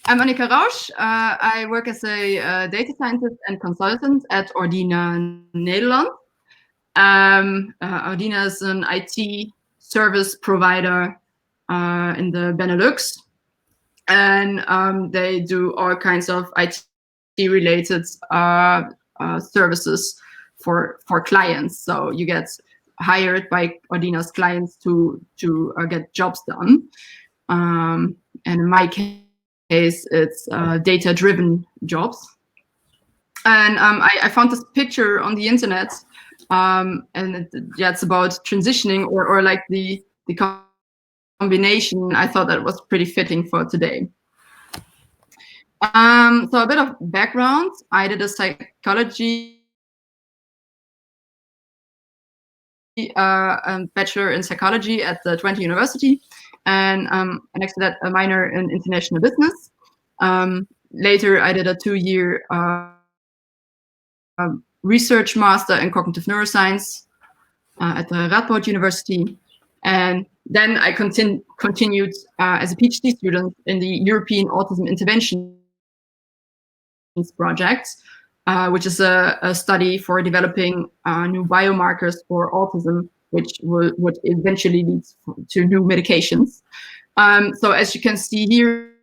I'm Annika Rausch. I work as a data scientist and consultant at Ordina Netherlands. Ordina is an IT service provider in the Benelux, and they do all kinds of IT-related services for clients. So you get hired by Ordina's clients to get jobs done. And in my case, it's data-driven jobs. And I found this picture on the internet, and it's about transitioning or like the combination. I thought that was pretty fitting for today. So a bit of background. I did a psychology bachelor in psychology at the Twente University, and next to that, a minor in international business. Later, I did a 2-year research master in cognitive neuroscience at the Radboud University, and then I continued as a PhD student in the European Autism Interventions Project, which is a study for developing new biomarkers for autism, which would eventually lead to new medications. So as you can see here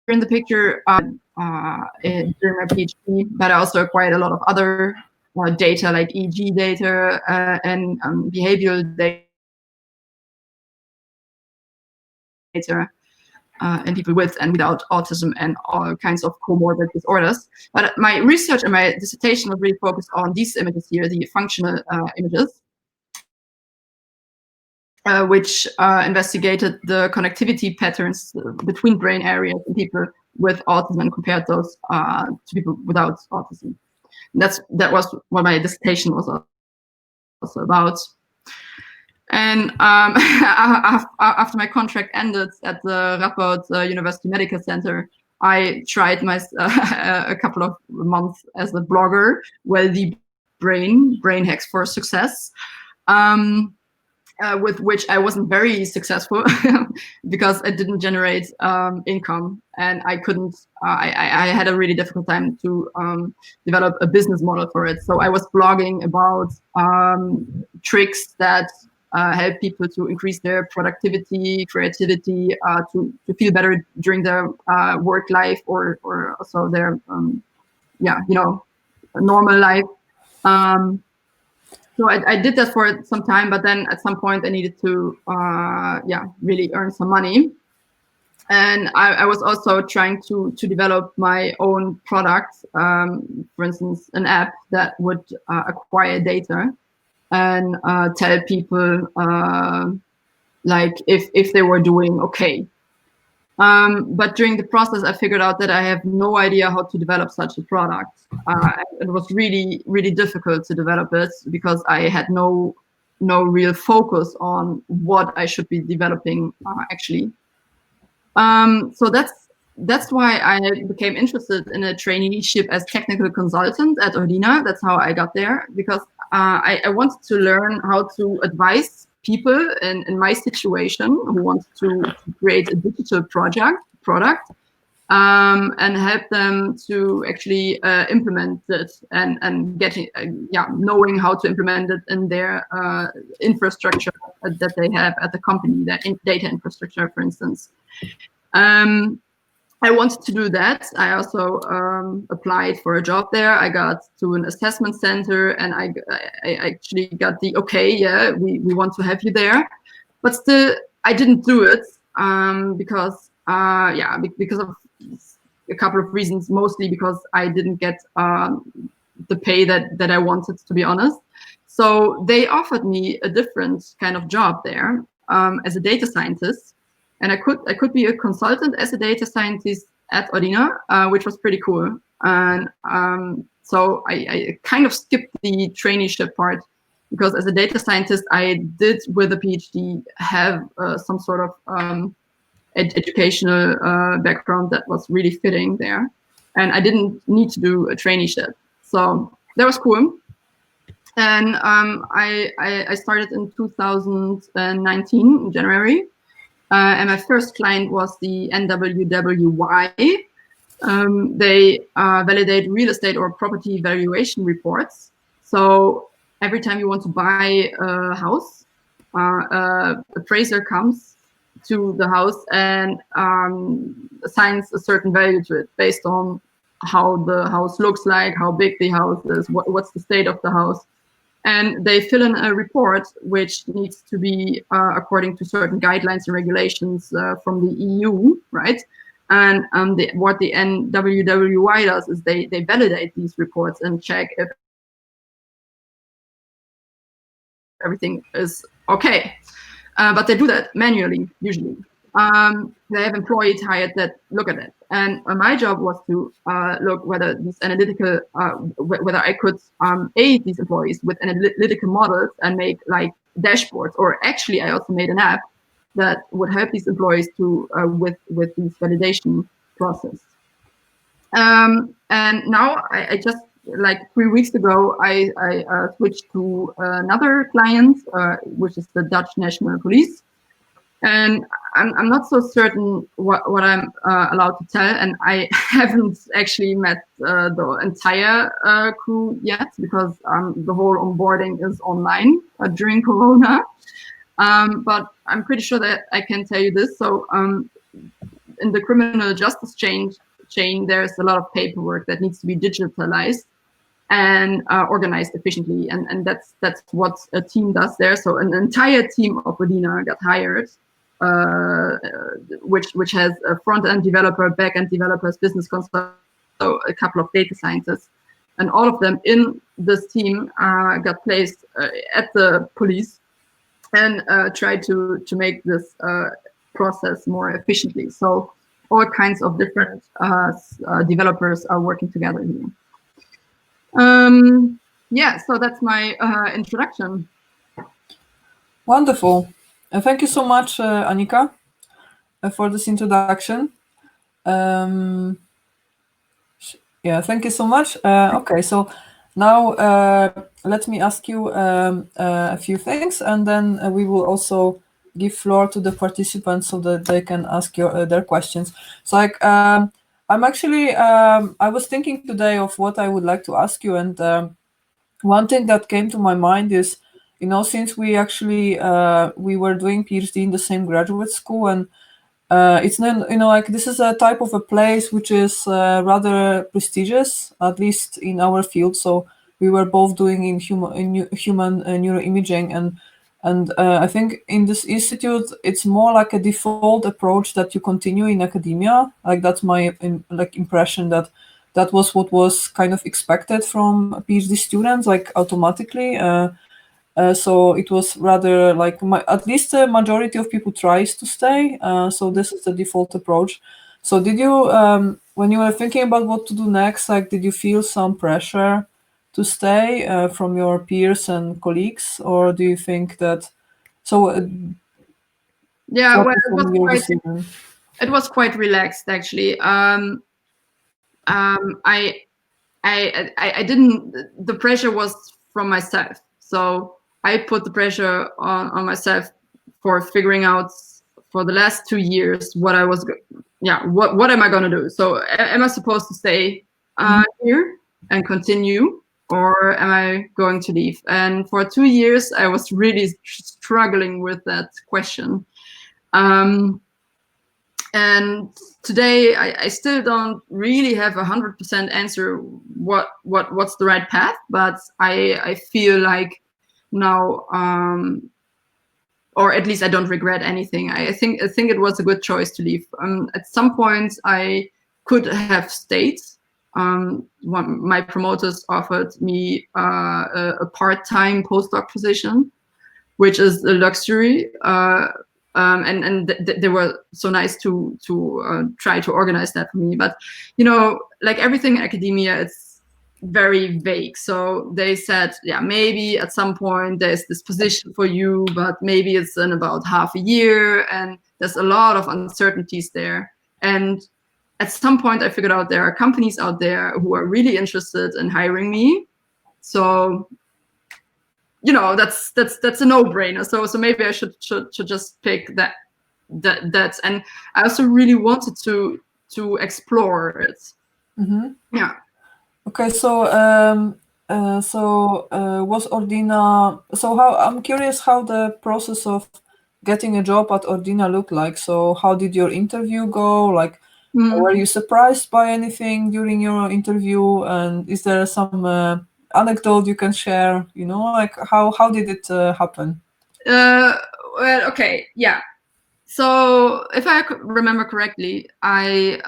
in the picture, during my PhD, but I also acquired a lot of other data like EEG data and behavioral data in people with and without autism and all kinds of comorbid disorders. But my research and my dissertation was really focused on these images here, the functional images, which investigated the connectivity patterns between brain areas in people with autism and compared those to people without autism. That was what my dissertation was also about. And after my contract ended at the Radboud University Medical Center, I tried a couple of months as a blogger, the brain hacks for success, with which I wasn't very successful because it didn't generate income, and I couldn't. I had a really difficult time to develop a business model for it. So I was blogging about tricks that help people to increase their productivity, creativity, to feel better during their work life or also their normal life. So I did that for some time, but then at some point I needed to really earn some money. And I was also trying to develop my own product, for instance, an app that would acquire data and tell people like if they were doing okay. But during the process, I figured out that I have no idea how to develop such a product. It was really, really difficult to develop it because I had no real focus on what I should be developing actually. So that's why I became interested in a traineeship as technical consultant at Edina. That's how I got there, because I wanted to learn how to advise people in my situation who want to create a digital product and help them to actually implement it and getting knowing how to implement it in their infrastructure that they have at the company, their data infrastructure, for instance. I wanted to do that. I also applied for a job there. I got to an assessment center, and I actually got the okay, yeah, we want to have you there. But still, I didn't do it because of a couple of reasons, mostly because I didn't get the pay that I wanted, to be honest. So they offered me a different kind of job there as a data scientist. And I could be a consultant as a data scientist at Edina, which was pretty cool. And so I kind of skipped the traineeship part, because as a data scientist, I did with a PhD have some sort of educational background that was really fitting there. And I didn't need to do a traineeship. So that was cool. And I started in 2019, in January. And my first client was the NWWI. They validate real estate or property valuation reports. So every time you want to buy a house, appraiser comes to the house and assigns a certain value to it based on how the house looks like, how big the house is, what's the state of the house. And they fill in a report which needs to be according to certain guidelines and regulations from the EU, right? And what the NWWI does is they validate these reports and check if everything is okay. But they do that manually, usually. They have employees hired that look at it. And my job was to look whether these analytical, whether I could aid these employees with analytical models and make like dashboards. Or actually, I also made an app that would help these employees to with this validation process. And now I just like 3 weeks ago, I switched to another client, which is the Dutch National Police. And I'm not so certain what I'm allowed to tell, and I haven't actually met the entire crew yet because the whole onboarding is online during Corona. But I'm pretty sure that I can tell you this. So in the criminal justice chain, there's a lot of paperwork that needs to be digitalized and organized efficiently, and that's what a team does there. So an entire team of Edina got hired. Which has a front-end developer, back-end developers, business consultants, so a couple of data scientists, and all of them in this team got placed at the police and tried to make this process more efficiently. So all kinds of different developers are working together here. Yeah, so that's my introduction. Wonderful. Thank you so much, Annika, for this introduction. Yeah, thank you so much. Okay, so now let me ask you a few things, and then we will also give floor to the participants so that they can ask their questions. So like, I'm actually, I was thinking today of what I would like to ask you, and one thing that came to my mind is, you know, since we actually we were doing PhD in the same graduate school, and it's not, you know, like this is a type of a place which is rather prestigious, at least in our field. So we were both doing in human neuroimaging, and I think in this institute it's more like a default approach that you continue in academia. Like that's my impression, that that was what was kind of expected from PhD students, like automatically. So it was rather like at least the majority of people tries to stay. So this is the default approach. So did you, when you were thinking about what to do next, like did you feel some pressure to stay from your peers and colleagues, or do you think that? So yeah, well, it was quite relaxed actually. I didn't. The pressure was from myself. So I put the pressure on myself for figuring out for the last 2 years what I was, what am I gonna do? So am I supposed to stay here and continue, or am I going to leave? And for 2 years, I was really struggling with that question. And today, I still don't really have 100% answer what's the right path, but I feel like now, or at least I don't regret anything. I think it was a good choice to leave. At some point, I could have stayed. My promoters offered me a part-time postdoc position, which is a luxury. And they were so nice to try to organize that for me. But, you know, like everything in academia, it's very vague. So they said, yeah, maybe at some point there's this position for you, but maybe it's in about half a year, and there's a lot of uncertainties there. And at some point I figured out there are companies out there who are really interested in hiring me. So, you know, that's a no-brainer. So maybe I should just pick that that, and I also really wanted to explore it. Yeah. Okay, so was Ordina? So I'm curious how the process of getting a job at Ordina looked like. So how did your interview go? Like, were you surprised by anything during your interview? And is there some anecdote you can share? You know, like how did it happen? Well, okay, yeah. So if I remember correctly, I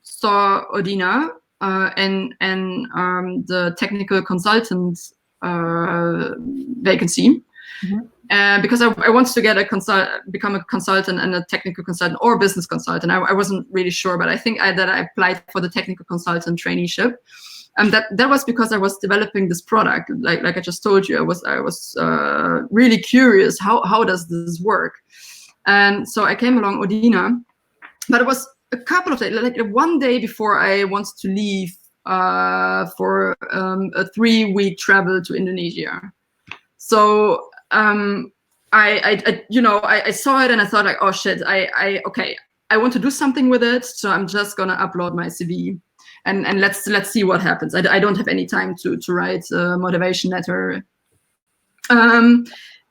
saw Odina and the technical consultant vacancy. Because I wanted to get become a consultant and a technical consultant or business consultant. I wasn't really sure, but I think that I applied for the technical consultant traineeship. And that was because I was developing this product. Like I just told you, I was really curious, how does this work? And so I came along Odina, but it was a couple of days, like one day before I wanted to leave for a 3-week travel to Indonesia. So I saw it and I thought like, oh shit, okay, I want to do something with it. So I'm just gonna upload my CV and let's see what happens. I don't have any time to write a motivation letter.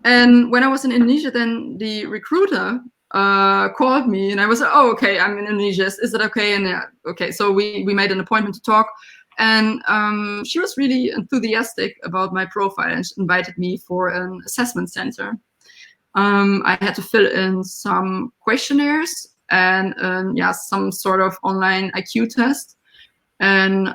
And when I was in Indonesia, then the recruiter called me and I was like, oh, okay, I'm in Indonesia. Is it okay? And yeah, okay. So we made an appointment to talk. And she was really enthusiastic about my profile and she invited me for an assessment center. I had to fill in some questionnaires and some sort of online IQ test, and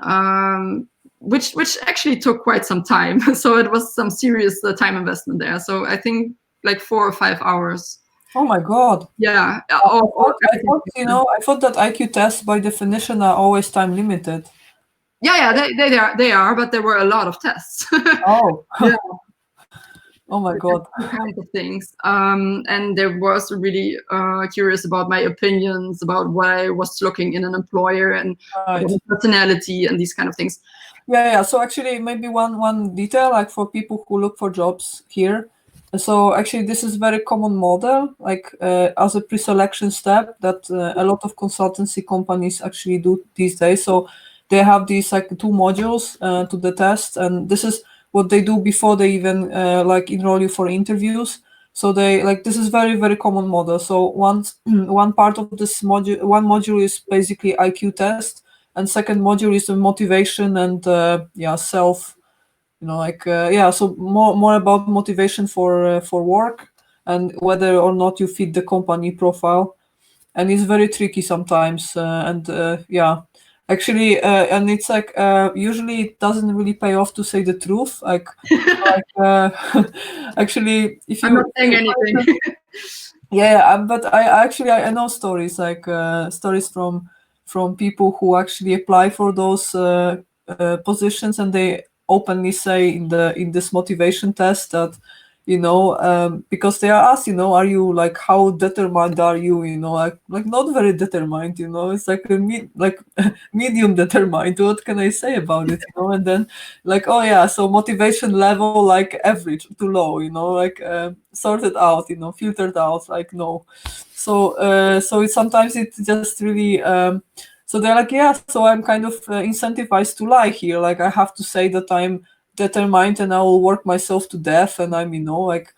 which actually took quite some time. So it was some serious time investment there. So I think like 4 or 5 hours. Oh my God! Yeah. I thought that IQ tests by definition are always time limited. Yeah, they are, but there were a lot of tests. Oh. Yeah. Oh my God. Kinds of things. And there was really curious about my opinions, about what I was looking in an employer and personality and these kind of things. Yeah. So actually, maybe one detail, like for people who look for jobs here. So actually, this is very common model, like as a pre-selection step that a lot of consultancy companies actually do these days. So they have these like 2 modules to the test, and this is what they do before they even like enroll you for interviews. So they like, this is very, very common model. So one part of this module, one module is basically IQ test, and second module is the motivation and self, so more about motivation for work and whether or not you fit the company profile. And it's very tricky sometimes, actually, and it's like usually it doesn't really pay off to say the truth. Actually, if I'm not saying anything. But I know stories like stories from people who actually apply for those positions, and they openly say in this motivation test that because they are asked, are you like, how determined are you, like not very determined, it's like medium determined. What can I say about it, and then like, oh yeah, so motivation level like average to low, like sorted out, filtered out, like no. So it's sometimes it's just really so they're like, yeah, so I'm kind of incentivized to lie here, like I have to say that I'm determined and I will work myself to death, and I'm it's.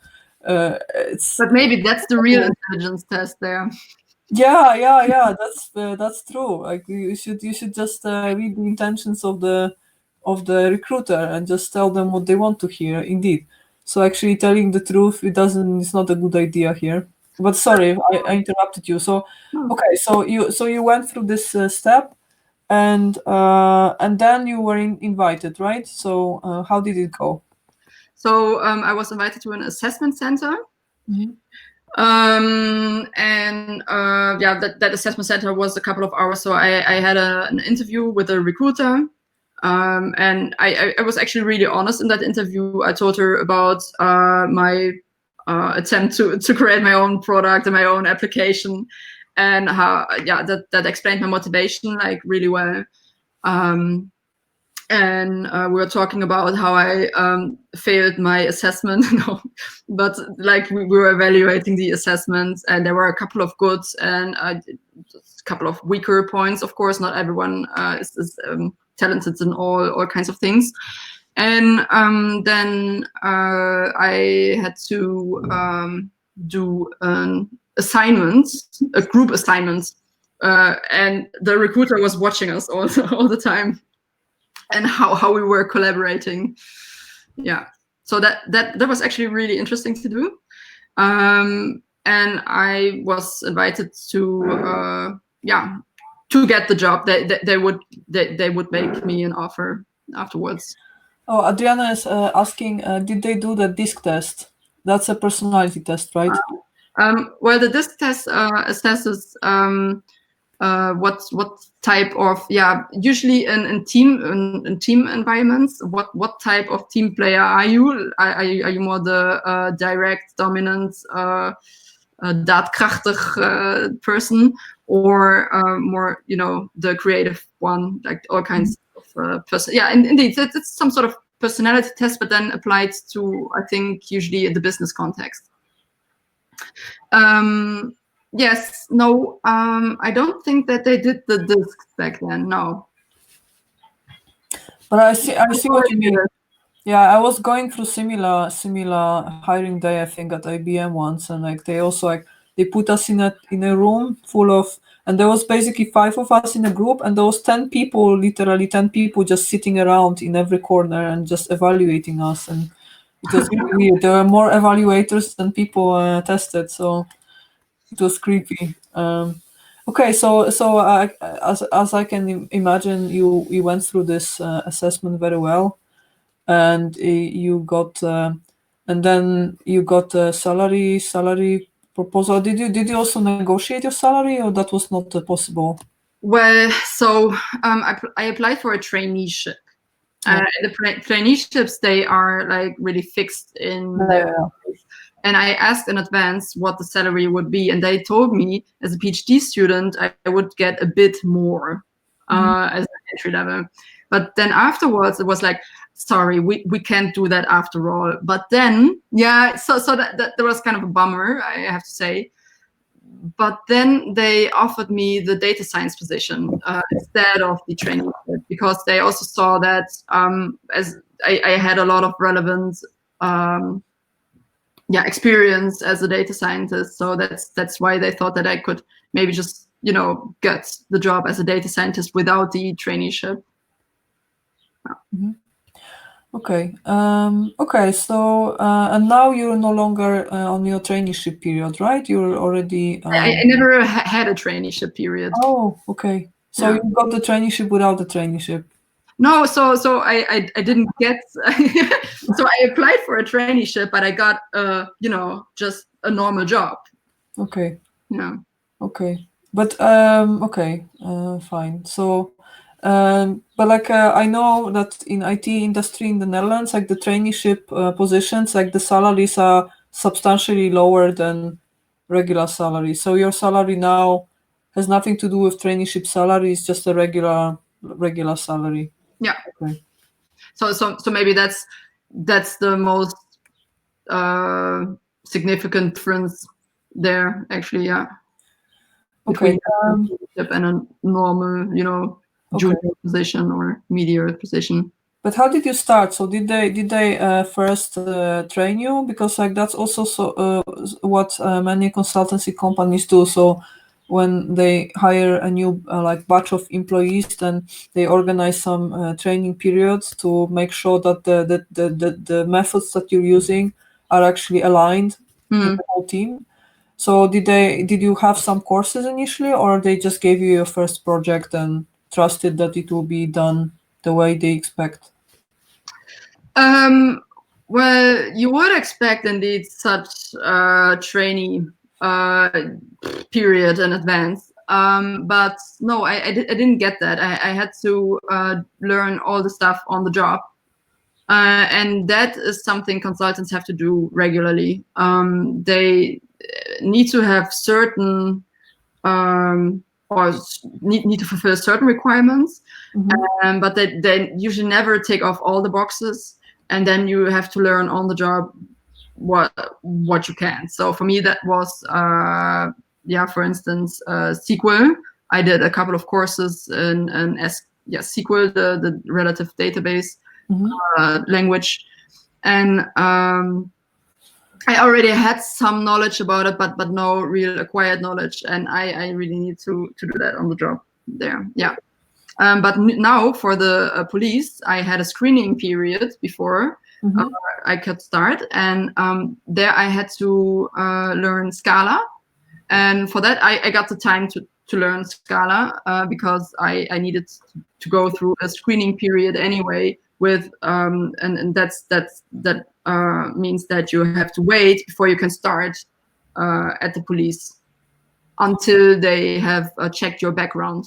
But maybe that's the real intelligence test there. Yeah, that's true. Like you should just read the intentions of the recruiter and just tell them what they want to hear. Indeed. So actually telling the truth, it's not a good idea here. But sorry, I interrupted you. So okay, so you went through this step, and then you were invited, right? So how did it go? So I was invited to an assessment center. Mm-hmm. That assessment center was a couple of hours. So I had an interview with a recruiter, and I was actually really honest in that interview. I told her about my attempt to create my own product and my own application, and how that explained my motivation like really well. and we were talking about how I failed my assessment. No, but like we were evaluating the assessments, and there were a couple of goods and a couple of weaker points. Of course, not everyone is talented in all kinds of things. And then I had to do an assignment, a group assignment, and the recruiter was watching us all the time, and how we were collaborating. Yeah, so that was actually really interesting to do. And I was invited to to get the job. They would make me an offer afterwards. Oh, Adriana is asking, did they do the DISC test? That's a personality test, right? Well, the DISC test assesses what type of, usually in team environments, what type of team player are you? Are you more the direct, dominant, daadkrachtig person, or more, the creative one, like all kinds of person? Yeah, indeed, it's some sort of personality test, but then applied to, I think, usually in the business context. Yes, no, I don't think that they did the DISC back then, no. But I see what you mean. Yeah, I was going through similar hiring day, I think, at IBM once, and like they put us in a room full of, and there was basically 5 of us in a group, and there was 10 people, literally 10 people, just sitting around in every corner and just evaluating us, and it was really weird. There were more evaluators than people tested, so it was creepy. Okay, so as I can imagine, you went through this assessment very well, and you got and then you got a salary proposal. Did you also negotiate your salary, or that was not possible? Well, so I applied for a traineeship. The traineeships, they are like really fixed in their place. And I asked in advance what the salary would be, and they told me as a PhD student I would get a bit more as an entry level. But then afterwards it was like, sorry, we can't do that after all. But then, so that was kind of a bummer, I have to say. But then they offered me the data science position instead of the traineeship, because they also saw that as I had a lot of relevant experience as a data scientist. So that's why they thought that I could maybe just get the job as a data scientist without the traineeship. Okay. Okay. So and now you're no longer on your traineeship period, right? You're already. I never had a traineeship period. Oh, okay. So you got the traineeship without the traineeship. No, so I didn't get. So I applied for a traineeship, but I got just a normal job. Okay. Yeah. Okay. But okay. Fine. So. But like I know that in IT industry in the Netherlands, like the traineeship positions, like the salaries are substantially lower than regular salary. So your salary now has nothing to do with traineeship salary; it's just a regular salary. Yeah. Okay. So maybe that's the most significant difference there, actually. Yeah. Okay. Between and a normal, junior position or media position. But how did you start? So did they first train you? Because like that's also what many consultancy companies do. So when they hire a new like batch of employees, then they organize some training periods to make sure that the methods that you're using are actually aligned with the whole team. So did you have some courses initially, or they just gave you your first project and trusted that it will be done the way they expect? Well, you would expect indeed such trainee period in advance. But no, I didn't get that. I had to learn all the stuff on the job. And that is something consultants have to do regularly. They need to have certain or need to fulfill certain requirements, but they usually never take off all the boxes, and then you have to learn on the job what you can. So for me, that was for instance, SQL. I did a couple of courses in SQL, the relative database language, and I already had some knowledge about it, but no real acquired knowledge, and I really need to do that on the job there. Yeah. But now for the police, I had a screening period before I could start, and there I had to learn Scala, and for that I got the time to learn Scala because I needed to go through a screening period anyway. With and that means that you have to wait before you can start at the police until they have checked your background.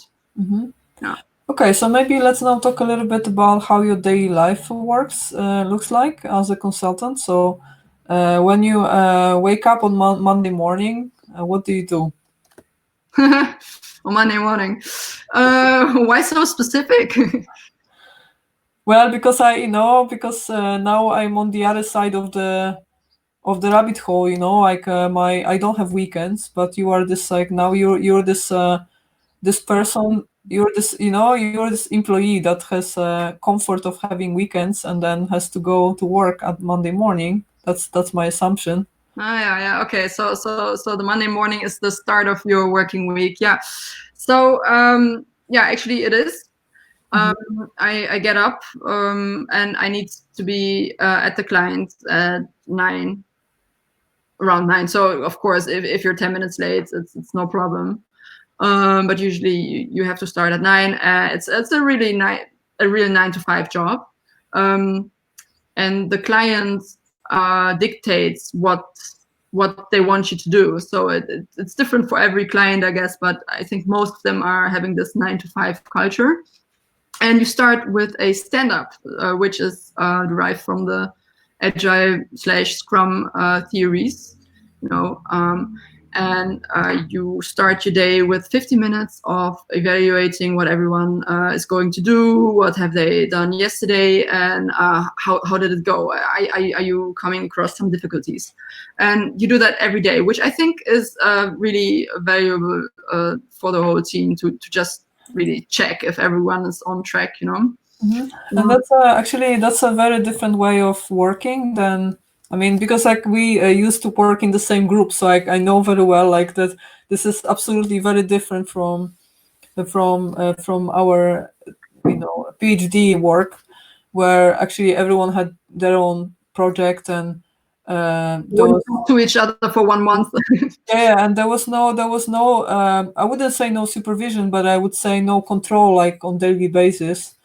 Yeah. Okay, so maybe let's now talk a little bit about how your daily life looks like as a consultant. So when you wake up on Monday morning, what do you do? On Monday morning, why so specific? Well, because now I'm on the other side of the rabbit hole. Like I don't have weekends, but you are this like now you're this this person. You're this employee that has comfort of having weekends and then has to go to work at Monday morning. That's my assumption. Yeah. Okay. So the Monday morning is the start of your working week. Yeah. So actually it is. I get up and I need to be at the client at around 9. So of course, if you're 10 minutes late, it's no problem. But usually you have to start at 9. It's a real 9 to 5 job, and the client dictates what they want you to do. So it's different for every client, I guess. But I think most of them are having this 9 to 5 culture. And you start with a stand-up, which is derived from the Agile/Scrum theories, and you start your day with 50 minutes of evaluating what everyone is going to do, what have they done yesterday, and how did it go? Are you coming across some difficulties? And you do that every day, which I think is really valuable for the whole team to just really check if everyone is on track, And that's that's a very different way of working than, because like we used to work in the same group, so I know very well like that this is absolutely very different from our PhD work, where actually everyone had their own project and to each other for 1 month. and there was no I wouldn't say no supervision, but I would say no control like on daily basis.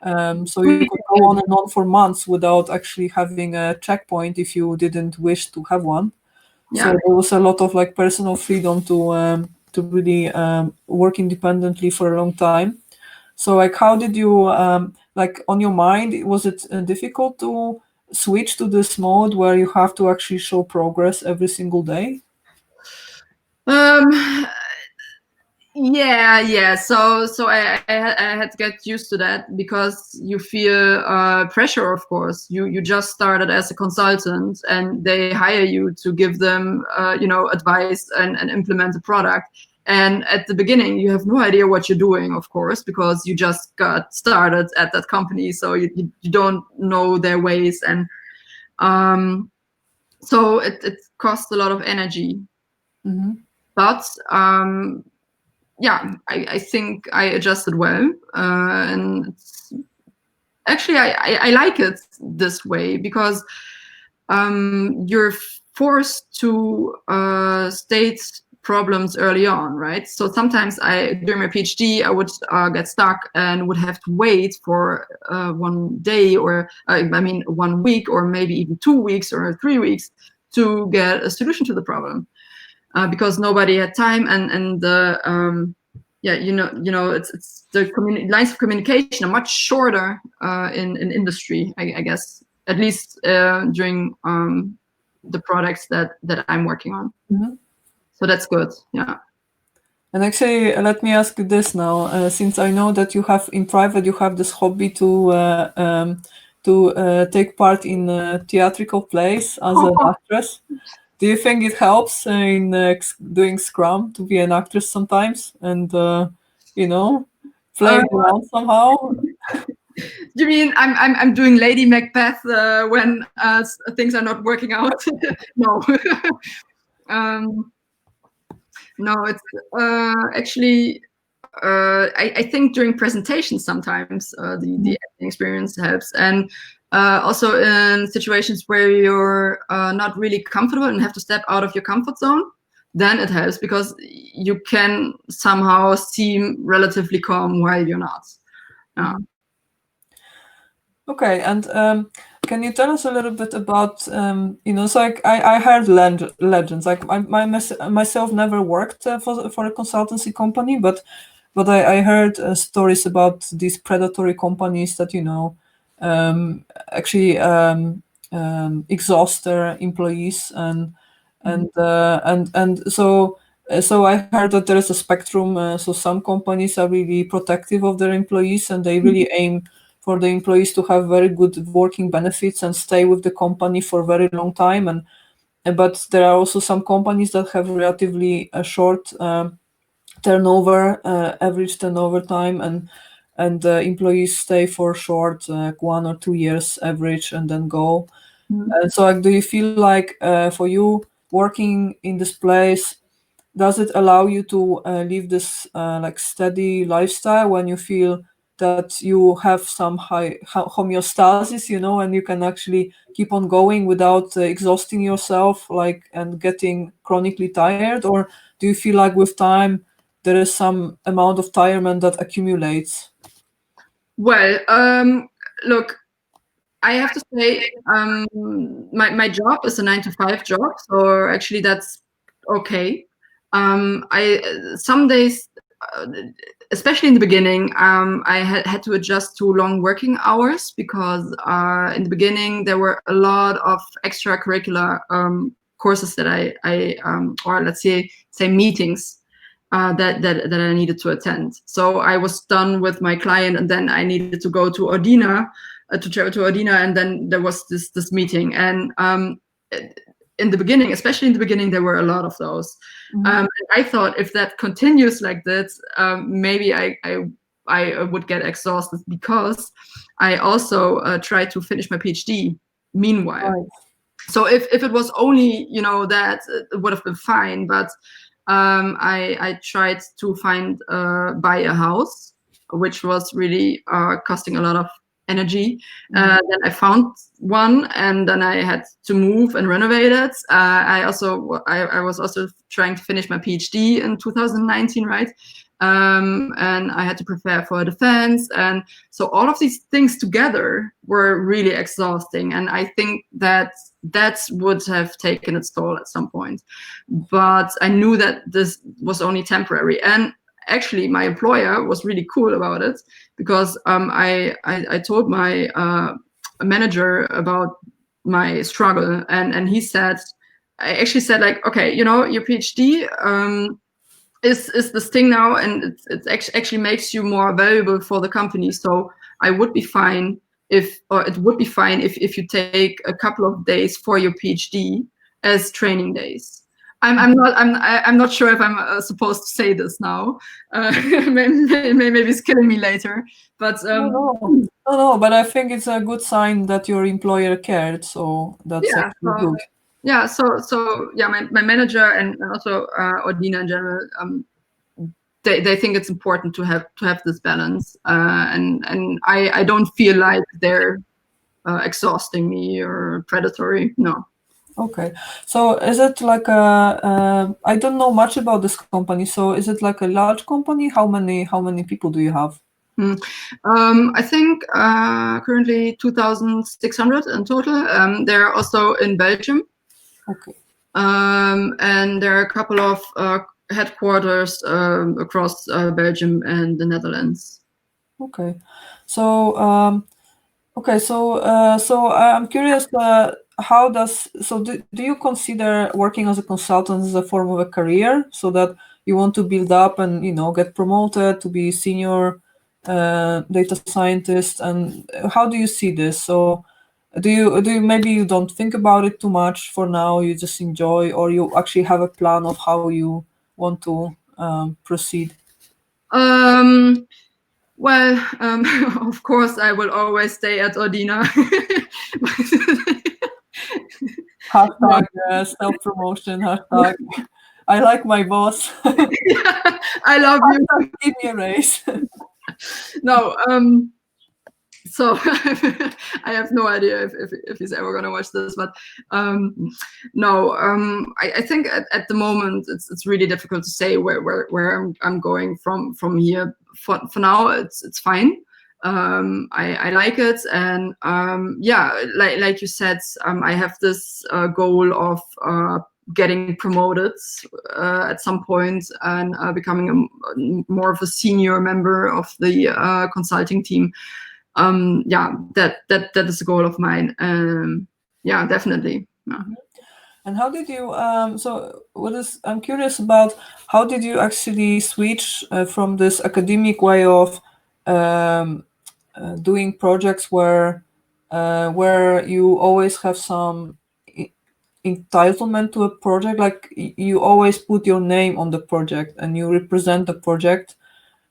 So you could go on and on for months without actually having a checkpoint if you didn't wish to have one. So there was a lot of like personal freedom to really work independently for a long time. So like how did you like on your mind, was it difficult to switch to this mode where you have to actually show progress every single day? Yeah. So I had to get used to that because you feel pressure. Of course, you just started as a consultant, and they hire you to give them advice and implement a product. And at the beginning, you have no idea what you're doing, of course, because you just got started at that company, so you don't know their ways, and so it costs a lot of energy. But I think I adjusted well, and actually I like it this way because you're forced to state problems early on, right? So sometimes during my PhD, I would get stuck and would have to wait for 1 day or 1 week or maybe even 2 weeks or 3 weeks to get a solution to the problem. Because nobody had time, and the it's the lines of communication are much shorter in industry, I guess, at least during the products that I'm working on. So that's good. Yeah. And actually, let me ask you this now, since I know that you have in private, you have this hobby to take part in theatrical plays as an actress. Do you think it helps in doing Scrum to be an actress sometimes and play around somehow? You mean I'm doing Lady Macbeth when things are not working out? No. No, it's actually I think during presentations sometimes the acting experience helps, and also in situations where you're not really comfortable and have to step out of your comfort zone, then it helps because you can somehow seem relatively calm while you're not. Okay, and can you tell us a little bit about so like I heard legends, like myself never worked for a consultancy company, but I heard stories about these predatory companies that actually exhaust their employees and so I heard that there is a spectrum. So some companies are really protective of their employees and they really aim for the employees to have very good working benefits and stay with the company for a very long time. But there are also some companies that have relatively a short turnover, average turnover time, and employees stay for short, 1 or 2 years average, and then go. So, like, do you feel like for you working in this place, does it allow you to live this like steady lifestyle when you feel that you have some high homeostasis, and you can actually keep on going without exhausting yourself, like, and getting chronically tired? Or do you feel like with time there is some amount of tirement that accumulates? Well, look, I have to say, my job is a 9 to 5 job, so actually that's okay. Some days, especially in the beginning, I had to adjust to long working hours because in the beginning there were a lot of extracurricular courses that I or let's say meetings that I needed to attend. So I was done with my client, and then I needed to go to Ordina to travel to Edina, and then there was this meeting. And in the beginning, especially in the beginning, there were a lot of those. And I thought if that continues like this, maybe I would get exhausted, because I also tried to finish my PhD meanwhile. Right. So if it was only that, it would have been fine. But I tried to buy a house, which was really costing a lot of energy. Then I found one, and then I had to move and renovate it. I was also trying to finish my PhD in 2019, right? And I had to prepare for defense, and so all of these things together were really exhausting. And I think that would have taken its toll at some point. But I knew that this was only temporary. And actually, my employer was really cool about it, because I told my manager about my struggle, and he said, I actually said, like, okay, your PhD is this thing now, and it actually makes you more valuable for the company. So it would be fine if you take a couple of days for your PhD as training days. I'm not sure if I'm supposed to say this now. Maybe it's killing me later. But no, but I think it's a good sign that your employer cared. So that's actually good. Yeah. So yeah, my manager and also Ordina in general, they think it's important to have this balance, and I don't feel like they're exhausting me or predatory. No. Okay, so is it like I don't know much about this company. So is it like a large company? How many people do you have? I think currently 2,600 in total. They're also in Belgium. Okay. And there are a couple of headquarters across Belgium and the Netherlands. Okay, so so I'm curious. Do you consider working as a consultant as a form of a career, so that you want to build up and get promoted to be senior data scientist. And how do you see this? So do you maybe you don't think about it too much for now, you just enjoy, or you actually have a plan of how you want to proceed? Well, of course, I will always stay at Ordina. Hashtag self-promotion, hashtag I like my boss. Yeah, I love you. Give me a raise. No, so I have no idea if he's ever gonna watch this, but no, I think at the moment it's really difficult to say where I'm going from here. For now, it's fine. I like it, and yeah, like you said, I have this goal of getting promoted at some point and becoming more of a senior member of the consulting team. Yeah, that is a goal of mine. Yeah, definitely. Yeah. And how did you I'm curious about how did you actually switch from this academic way of doing projects where you always have some entitlement to a project, like you always put your name on the project and you represent the project,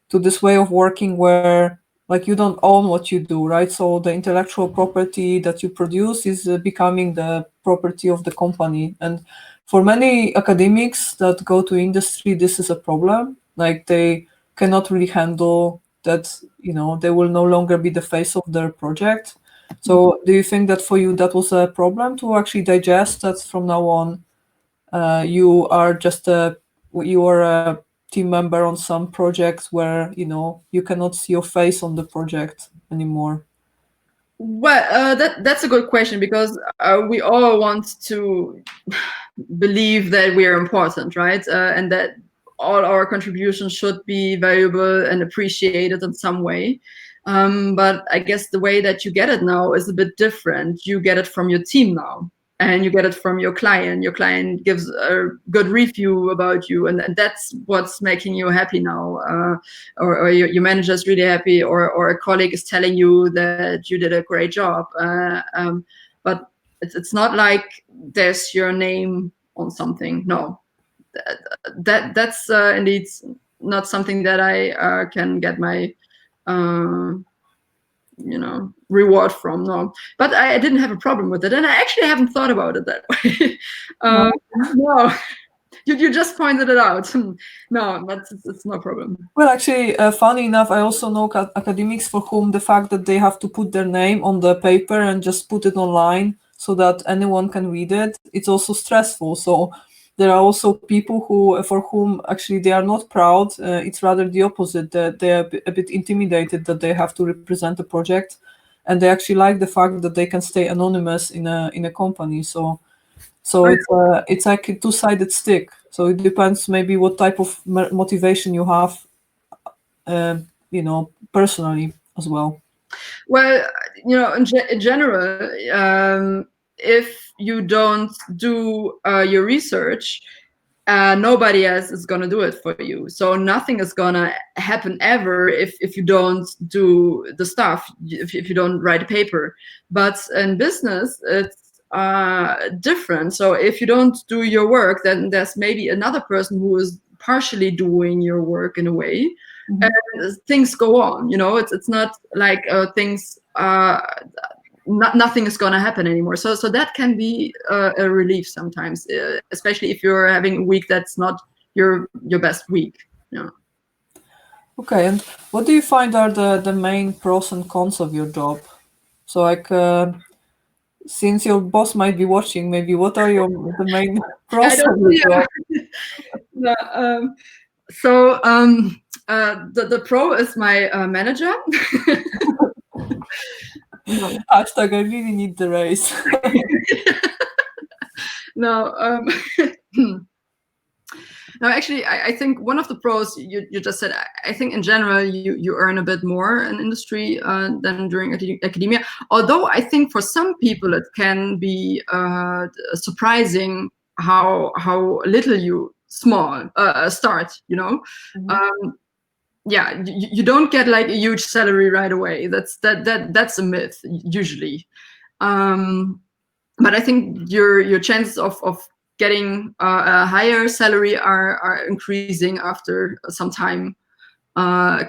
to this way of working where like you don't own what you do, right? So the intellectual property that you produce is becoming the property of the company. And for many academics that go to industry, this is a problem. Like they cannot really handle that, they will no longer be the face of their project. So do you think that for you that was a problem to actually digest that from now on you are just a team member on some projects where you cannot see your face on the project anymore? Well, that's a good question, because we all want to believe that we are important, right? And that all our contributions should be valuable and appreciated in some way. But I guess the way that you get it now is a bit different. You get it from your team now, and you get it from your client. Your client gives a good review about you, and that's what's making you happy now. Or your manager is really happy, or a colleague is telling you that you did a great job. But it's not like there's your name on something. No, that's indeed not something that I can get my reward from. No, but I didn't have a problem with it, and I actually haven't thought about it that way. No, you just pointed it out. No, it's no problem. Well, actually, funny enough, I also know academics for whom the fact that they have to put their name on the paper and just put it online so that anyone can read it, it's also stressful. So there are also people for whom actually they are not proud. It's rather the opposite, that they are a bit intimidated that they have to represent a project, and they actually like the fact that they can stay anonymous in a company. So it's like a two-sided stick. So it depends maybe what type of motivation you have, personally as well. Well, in general, if you don't do your research, nobody else is going to do it for you. So nothing is going to happen ever if you don't do the stuff, if you don't write a paper. But in business, it's different. So if you don't do your work, then there's maybe another person who is partially doing your work in a way. Mm-hmm. And things go on. It's not like things nothing is going to happen anymore. So that can be a relief sometimes, especially if you're having a week that's not your best week. Yeah. Okay, and what do you find are the main pros and cons of your job? So like, since your boss might be watching, maybe what are the main pros of your job? No, so the pro is my manager. Hashtag I really need the raise. No, no, actually, I think one of the pros you just said, I think in general you earn a bit more in industry than during academia. Although I think for some people it can be surprising how little you small start, you know. Yeah, you don't get like a huge salary right away. That's a myth usually. But I think your chances of getting a higher salary are increasing after some time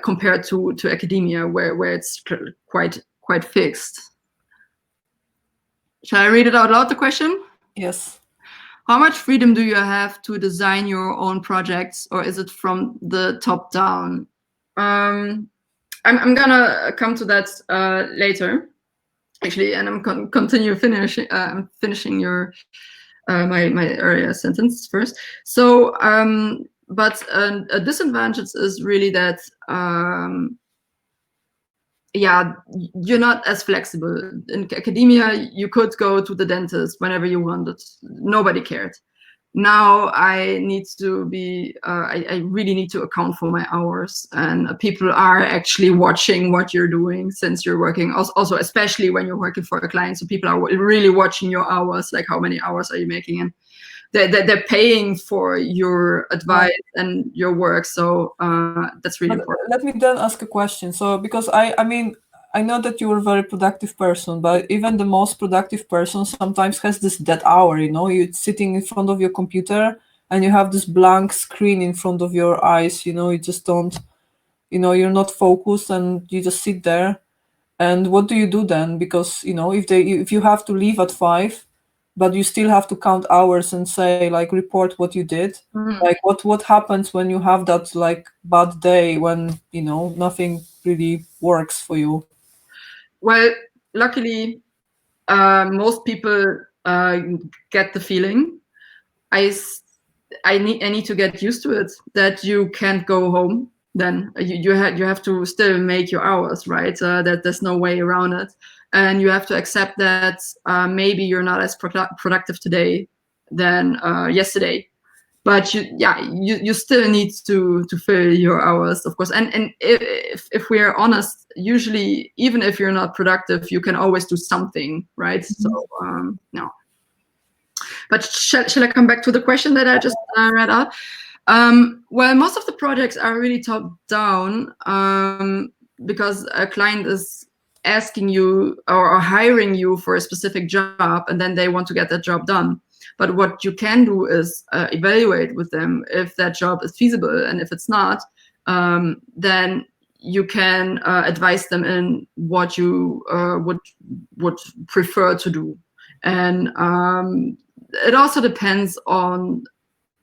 compared to academia, where it's quite fixed. Shall I read it out loud, the question? Yes. How much freedom do you have to design your own projects, or is it from the top down? I'm gonna come to that later, actually, and I'm finishing your my earlier sentence first. So, but a disadvantage is really that yeah, you're not as flexible. In academia, you could go to the dentist whenever you wanted. Nobody cared. Now I need to be, I really need to account for my hours, and people are actually watching what you're doing since you're working. Also, especially when you're working for a client, so people are really watching your hours, like how many hours are you making, and they're paying for your advice and your work. So that's really important. Let me then ask a question. So because I mean, I know that you're a very productive person, but even the most productive person sometimes has this dead hour, you know, you're sitting in front of your computer and you have this blank screen in front of your eyes, you know, you just don't, you know, you're not focused and you just sit there. And what do you do then? Because, you know, if you have to leave at 5, but you still have to count hours and say, like, report what you did. Like, what happens when you have that, like, bad day when, you know, nothing really works for you? Well, luckily, most people get the feeling. I need to get used to it, that you can't go home. Then you have to still make your hours, right? That there's no way around it, and you have to accept that maybe you're not as productive today than yesterday. But you still need to fill your hours, of course. And if we're honest, usually even if you're not productive, you can always do something, right? So no. But shall I come back to the question that I just read out? Well, most of the projects are really top down because a client is asking you or hiring you for a specific job, and then they want to get that job done. But what you can do is evaluate with them if that job is feasible, and if it's not, then you can advise them in what you would prefer to do. And it also depends on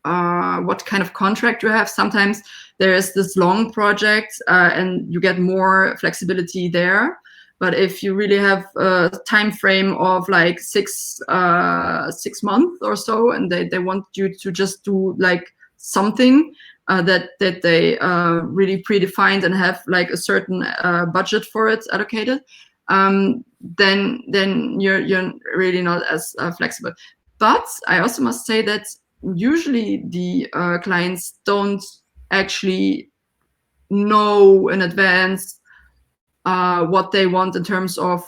what kind of contract you have. Sometimes there is this long project and you get more flexibility there. But if you really have a time frame of like 6 months or so, and they want you to just do like something that they really predefined and have like a certain budget for it allocated, then you're really not as flexible. But I also must say that usually the clients don't actually know in advance what they want in terms of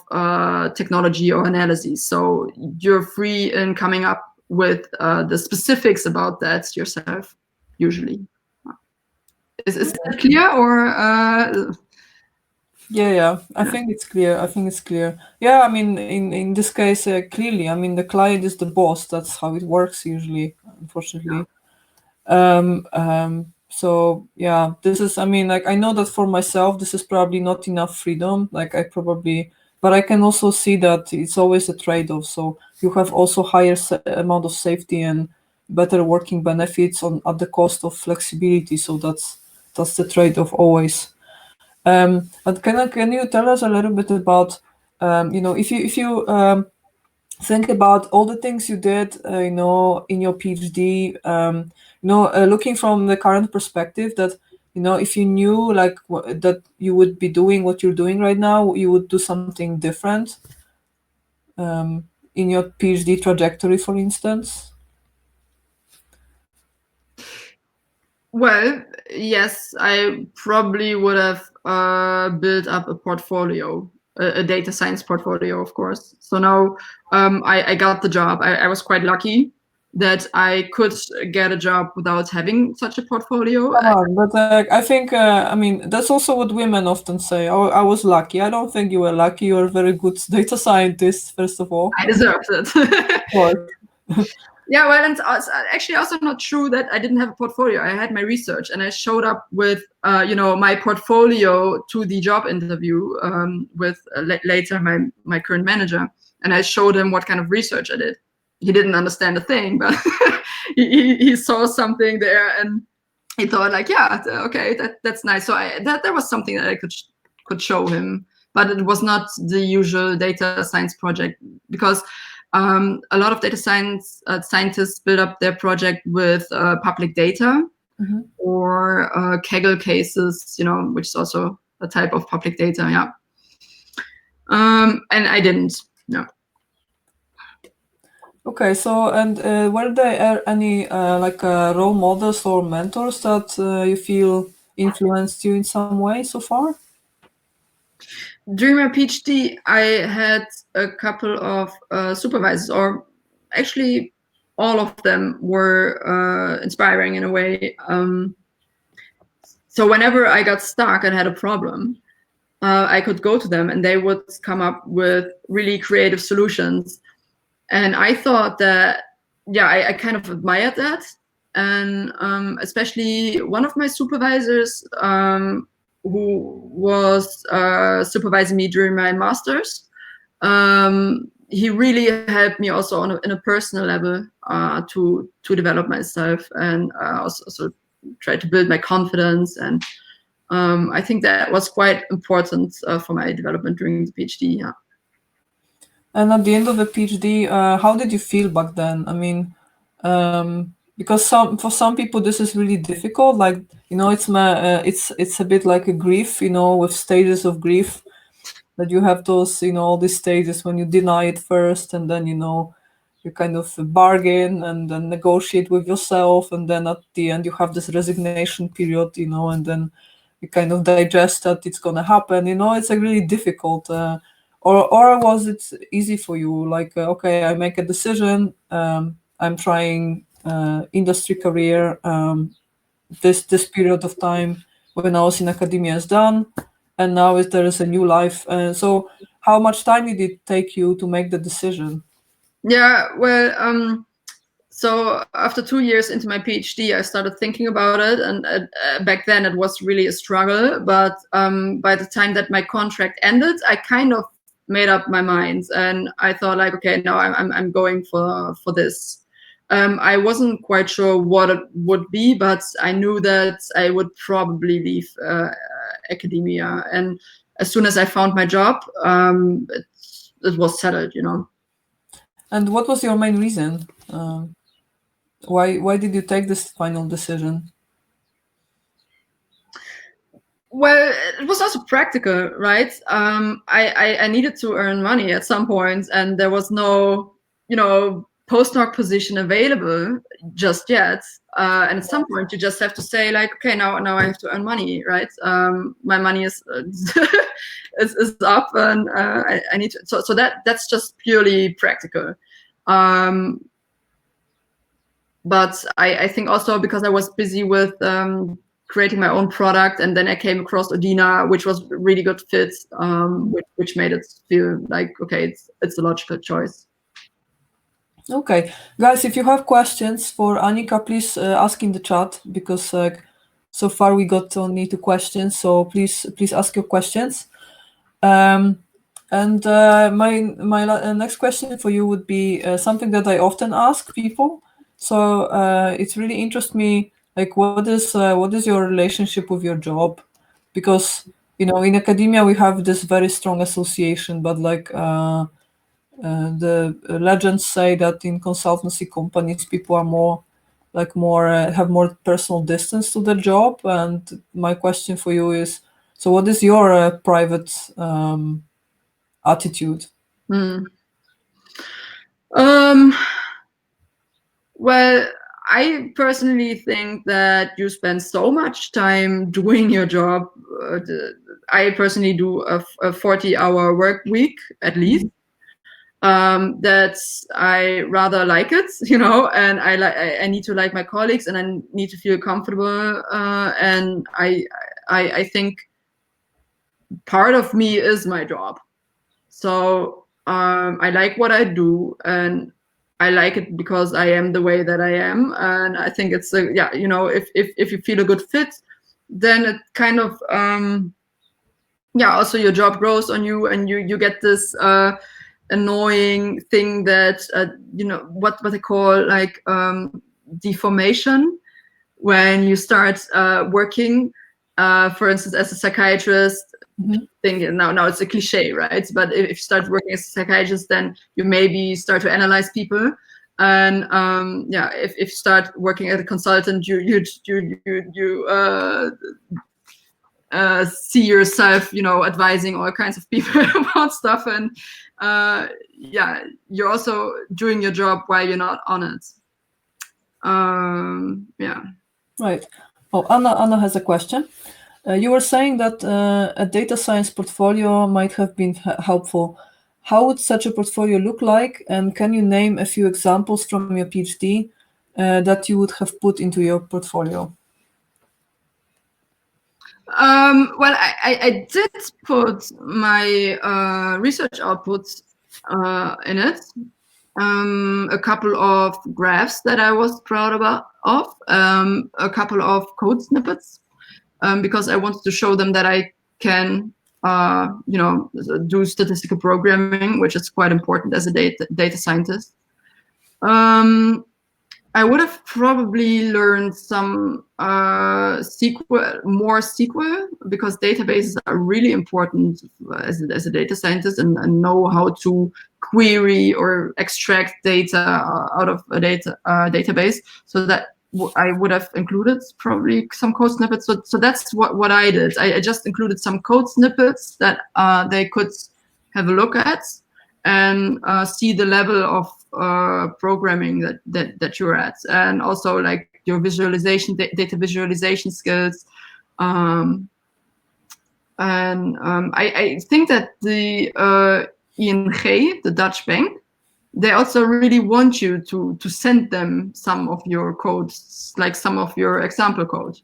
technology or analysis. So you're free in coming up with the specifics about that yourself, usually. Is that clear, or? Yeah, I think it's clear. Yeah, I mean, in this case, clearly, I mean, the client is the boss. That's how it works usually, unfortunately. So yeah, this is, I mean, like, I know that for myself, this is probably not enough freedom. Like, but I can also see that it's always a trade-off. So you have also higher amount of safety and better working benefits at the cost of flexibility. So that's the trade-off always. But can you tell us a little bit about, you know, if you think about all the things you did, you know, in your PhD, you know, looking from the current perspective, that, you know, if you knew like that you would be doing what you're doing right now, you would do something different in your PhD trajectory, for instance? Well, yes, I probably would have built up a portfolio, a data science portfolio, of course. So now I got the job. I was quite lucky. that I could get a job without having such a portfolio. But I think, I mean, that's also what women often say. Oh, I was lucky. I don't think you were lucky. You're a very good data scientist, first of all. I deserved it. Of course. Yeah, well, and it's actually also not true that I didn't have a portfolio. I had my research, and I showed up with, my portfolio to the job interview with later my current manager, and I showed him what kind of research I did. He didn't understand a thing, but he saw something there, and he thought like, yeah, okay, that's nice. So that was something that I could show him, but it was not the usual data science project, because a lot of data science scientists build up their project with public data or Kaggle cases, which is also a type of public data. Yeah. And I didn't. No. Okay, so and were there any role models or mentors that you feel influenced you in some way so far? During my PhD, I had a couple of supervisors, or actually all of them were inspiring in a way. So whenever I got stuck and had a problem, I could go to them and they would come up with really creative solutions. And I thought that, yeah, I kind of admired that. And especially one of my supervisors, who was supervising me during my master's, he really helped me also in a personal level to develop myself, and also try to build my confidence. And I think that was quite important for my development during the PhD. Yeah. And at the end of the PhD, how did you feel back then? I mean, because for some people this is really difficult. Like, it's a bit like a grief, with stages of grief, that you have those, all these stages when you deny it first, and then you kind of bargain and then negotiate with yourself, and then at the end you have this resignation period, and then you kind of digest that it's gonna happen. It's like really difficult. Or was it easy for you? Like, okay, I make a decision. I'm trying industry career. This period of time when I was in academia is done, and now there is a new life. So, how much time did it take you to make the decision? Yeah, well, so after 2 years into my PhD, I started thinking about it, and back then it was really a struggle. But by the time that my contract ended, I kind of made up my mind, and I thought like, okay, no, I'm going for this. I wasn't quite sure what it would be, but I knew that I would probably leave academia, and as soon as I found my job, it was settled, And what was your main reason? Why did you take this final decision? Well, it was also practical, right? I needed to earn money at some point, and there was no, postdoc position available just yet. And at some point, you just have to say like, okay, now I have to earn money, right? My money is is up, and I need to. So that's just purely practical. But I think also because I was busy with creating my own product, and then I came across Edina, which was a really good fit, which made it feel like, okay, it's a logical choice. Okay, guys, if you have questions for Annika, please ask in the chat, because so far we got only 2 questions. So please ask your questions. And my next question for you would be something that I often ask people. So it really interests me, like, what is your relationship with your job? Because in academia we have this very strong association, but like the legends say that in consultancy companies people are have more personal distance to their job. And my question for you is, so what is your private attitude? Well, I personally think that you spend so much time doing your job. I personally do a 40-hour work week at least. that I rather like it, you know, and I need to like my colleagues, and I need to feel comfortable, and I think part of me is my job. So I like what I do, and I like it because I am the way that I am, and I think it's you know, if you feel a good fit, then it kind of also your job grows on you, and you get this annoying thing that you know what they call like deformation, when you start working for instance as a psychiatrist. Thinking now it's a cliche, right? But if you start working as a psychiatrist, then you maybe start to analyze people, and if you start working as a consultant, you see yourself, you know, advising all kinds of people about stuff, and you're also doing your job while you're not on it. Right. Oh, Anna has a question. You were saying that a data science portfolio might have been helpful. How would such a portfolio look like? And can you name a few examples from your PhD that you would have put into your portfolio? Well, I did put my research outputs in it. A couple of graphs that I was proud of, a couple of code snippets, because I wanted to show them that I can, you know, do statistical programming, which is quite important as a data scientist. I would have probably learned some SQL, because databases are really important as a data scientist, and know how to query or extract data out of a database. So that I would have included probably some code snippets. So that's what I did. I just included some code snippets that they could have a look at, and see the level of programming that you're at, and also like your visualization, data visualization skills. I think that the ING, the Dutch bank, they also really want you to send them some of your codes, like some of your example code.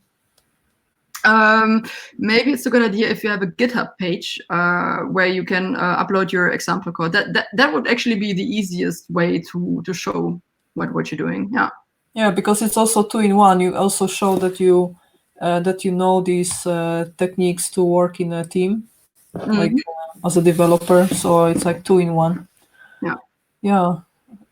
Maybe it's a good idea if you have a GitHub page where you can upload your example code. That would actually be the easiest way to show what you're doing. Yeah, because it's also 2-in-1. You also show that you know these techniques to work in a team, like as a developer. So it's like 2-in-1. Yeah,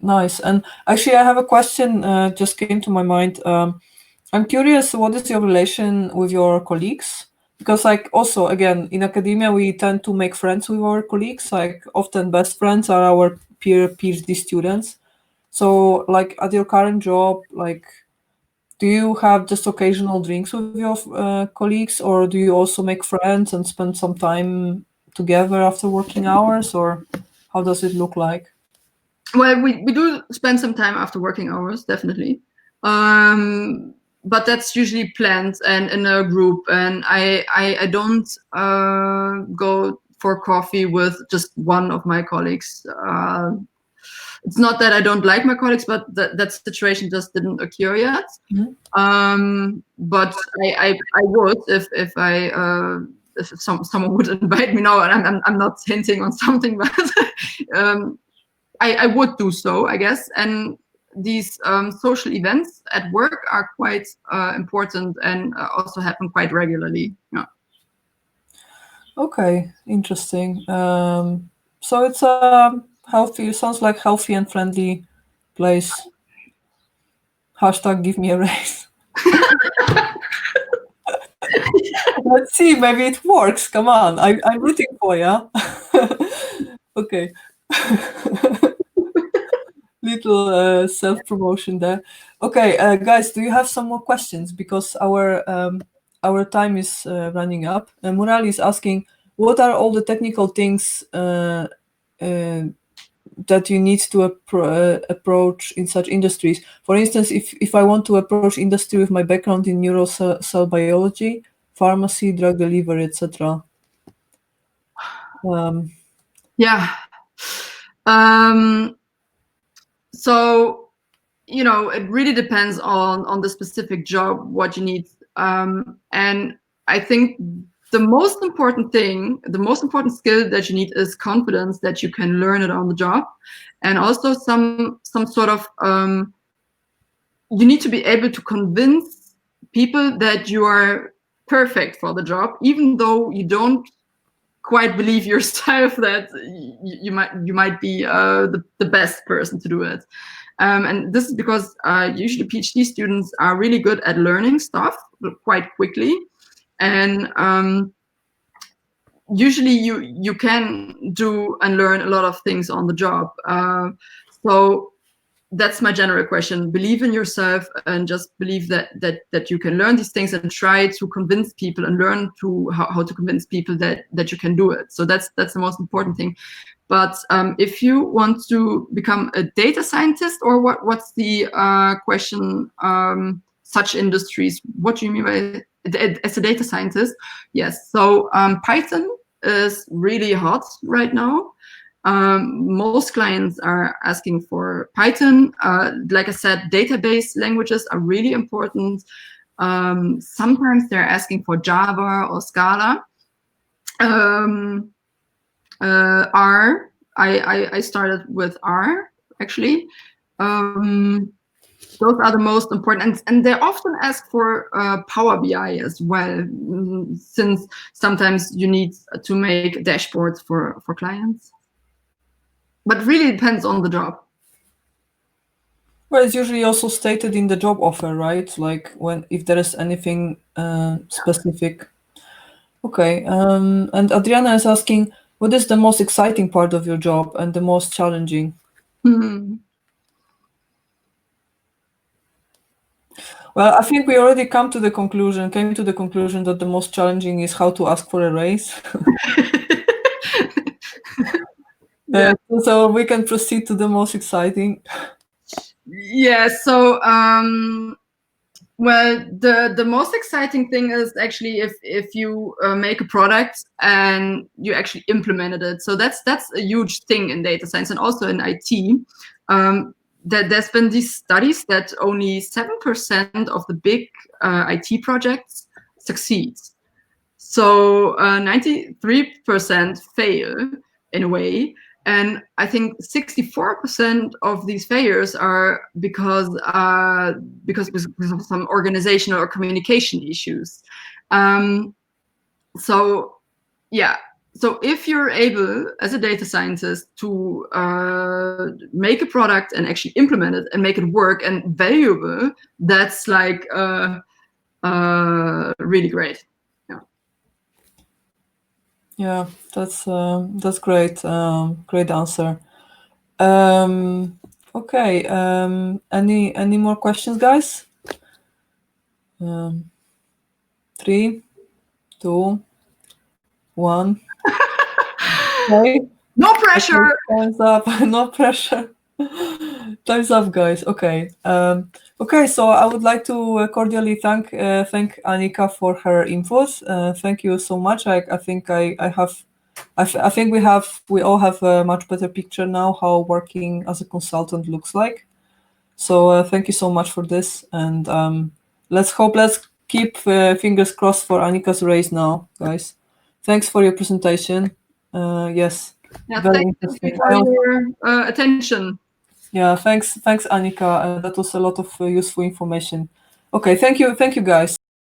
nice. And actually, I have a question just came to my mind. I'm curious, what is your relation with your colleagues? Because like also, again, in academia, we tend to make friends with our colleagues. Like often best friends are our PhD students. So like at your current job, like, do you have just occasional drinks with your colleagues, or do you also make friends and spend some time together after working hours, or how does it look like? Well, we do spend some time after working hours, definitely. But that's usually planned and in a group, and I don't go for coffee with just one of my colleagues. It's not that I don't like my colleagues, but that situation just didn't occur yet. But I would if someone would invite me. No, and I'm not hinting on something, but I would do so, I guess. And these social events at work are quite important, and also happen quite regularly. Yeah. Okay, interesting. So it's healthy. It sounds like healthy and friendly place. Hashtag give me a raise. Let's see, maybe it works. Come on, I'm rooting for you. Okay. Little self-promotion there. Okay, guys, do you have some more questions? Because our time is running up. Murali is asking, what are all the technical things that you need to approach in such industries? For instance, if I want to approach industry with my background in neurocell biology, pharmacy, drug delivery, etc. So, you know, it really depends on the specific job, what you need. And I think the most important thing, the most important skill that you need is confidence that you can learn it on the job. And also some sort of, you need to be able to convince people that you are perfect for the job, even though you don't quite believe yourself that you might be the best person to do it. And this is because usually PhD students are really good at learning stuff quite quickly, and usually you can do and learn a lot of things on the job. So that's my general question. Believe in yourself and just believe that you can learn these things, and try to convince people and learn to how to convince people that you can do it. So that's the most important thing. But if you want to become a data scientist, or what's the question? Such industries. What do you mean by as a data scientist? Yes. So Python is really hot right now. Most clients are asking for Python. Like I said, database languages are really important. Sometimes they're asking for Java or Scala. R. I started with R, actually. Those are the most important, and they often ask for Power BI as well, since sometimes you need to make dashboards for clients. But really depends on the job. Well, it's usually also stated in the job offer, right? Like if there is anything specific. Okay. And Adriana is asking, what is the most exciting part of your job and the most challenging? Well, I think we already came to the conclusion that the most challenging is how to ask for a raise. Yeah. So we can proceed to the most exciting. Yeah. So, well, the most exciting thing is actually if you make a product and you actually implemented it. So that's a huge thing in data science and also in IT. That there's been these studies that only 7% of the big IT projects succeed. So 93% fail in a way. And I think 64% of these failures are because of some organizational or communication issues. So yeah. So if you're able, as a data scientist, to make a product and actually implement it and make it work and valuable, that's like really great. Yeah, that's great. Great answer. Okay. Any more questions, guys? 3, 2, 1. Okay. No pressure. Time's up. No pressure. Time's up, guys. Okay. Okay. So I would like to cordially thank Annika for her input. Thank you so much. I think I think we all have a much better picture now how working as a consultant looks like. So thank you so much for this, and let's keep fingers crossed for Annika's race now, guys. Thanks for your presentation. Yes, yeah, very thank interesting. you for your attention. Yeah, thanks, Annika. That was a lot of useful information. Okay, thank you, guys.